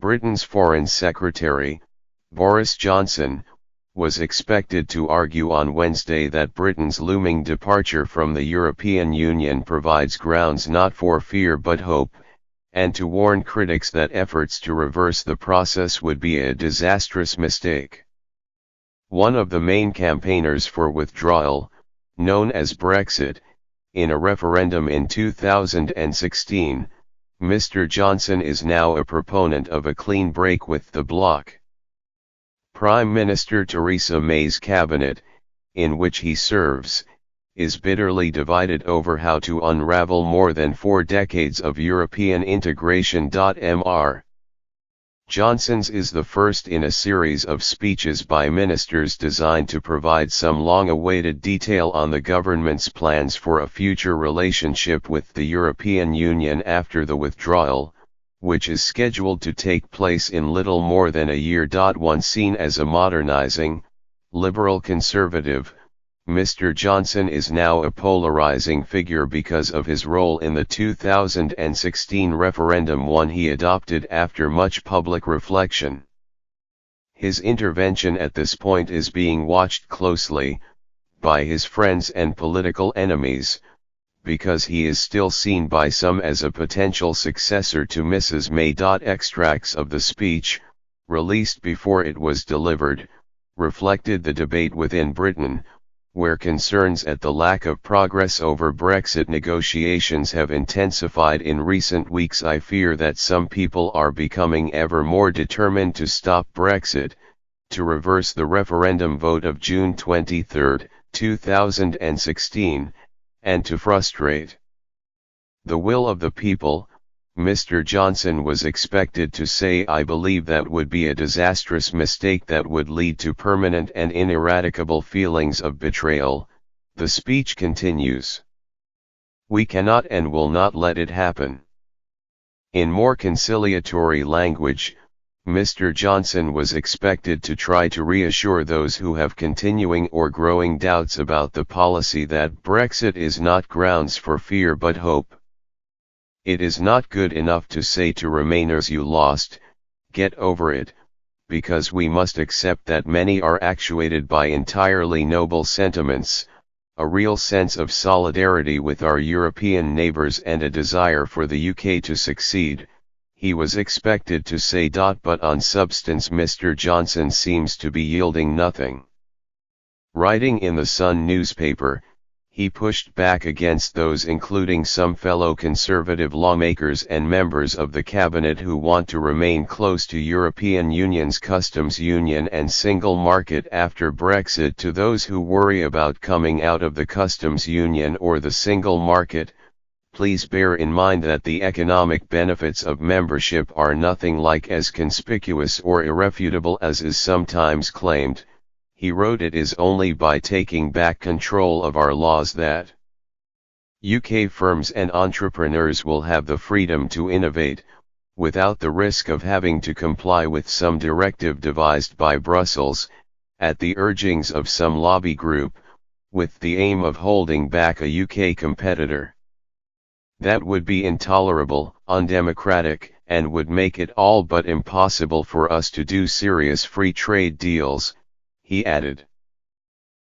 Britain's Foreign Secretary, Boris Johnson, was expected to argue on Wednesday that Britain's looming departure from the European Union provides grounds not for fear but hope, and to warn critics that efforts to reverse the process would be a disastrous mistake. One of the main campaigners for withdrawal, known as Brexit, in a referendum in 2016, Mr. Johnson is now a proponent of a clean break with the bloc. Prime Minister Theresa May's cabinet, in which he serves, is bitterly divided over how to unravel more than 4 decades of European integration. Mr. Johnson's is the first in a series of speeches by ministers designed to provide some long-awaited detail on the government's plans for a future relationship with the European Union after the withdrawal, which is scheduled to take place in little more than a year. Once seen as a modernizing, liberal conservative, Mr. Johnson is now a polarizing figure because of his role in the 2016 referendum, one he adopted after much public reflection. His intervention at this point is being watched closely by his friends and political enemies, because he is still seen by some as a potential successor to Mrs. May. Extracts of the speech, released before it was delivered, reflected the debate within Britain, where concerns at the lack of progress over Brexit negotiations have intensified in recent weeks. I fear that some people are becoming ever more determined to stop Brexit, to reverse the referendum vote of June 23, 2016, and to frustrate the will of the people. Mr. Johnson was expected to say, "I believe that would be a disastrous mistake that would lead to permanent and ineradicable feelings of betrayal." The speech continues. "We cannot and will not let it happen." In more conciliatory language, Mr. Johnson was expected to try to reassure those who have continuing or growing doubts about the policy that Brexit is not grounds for fear but hope. "It is not good enough to say to Remainers, you lost, get over it, because we must accept that many are actuated by entirely noble sentiments, a real sense of solidarity with our European neighbours and a desire for the UK to succeed," he was expected to say. But on substance, Mr. Johnson seems to be yielding nothing. Writing in the Sun newspaper, he pushed back against those, including some fellow Conservative lawmakers and members of the cabinet, who want to remain close to European Union's customs union and single market after Brexit. To those who worry about coming out of the customs union or the single market, please bear in mind that the economic benefits of membership are nothing like as conspicuous or irrefutable as is sometimes claimed. He wrote, "It is only by taking back control of our laws that UK firms and entrepreneurs will have the freedom to innovate, without the risk of having to comply with some directive devised by Brussels, at the urgings of some lobby group, with the aim of holding back a UK competitor. That would be intolerable, undemocratic, and would make it all but impossible for us to do serious free trade deals," he added.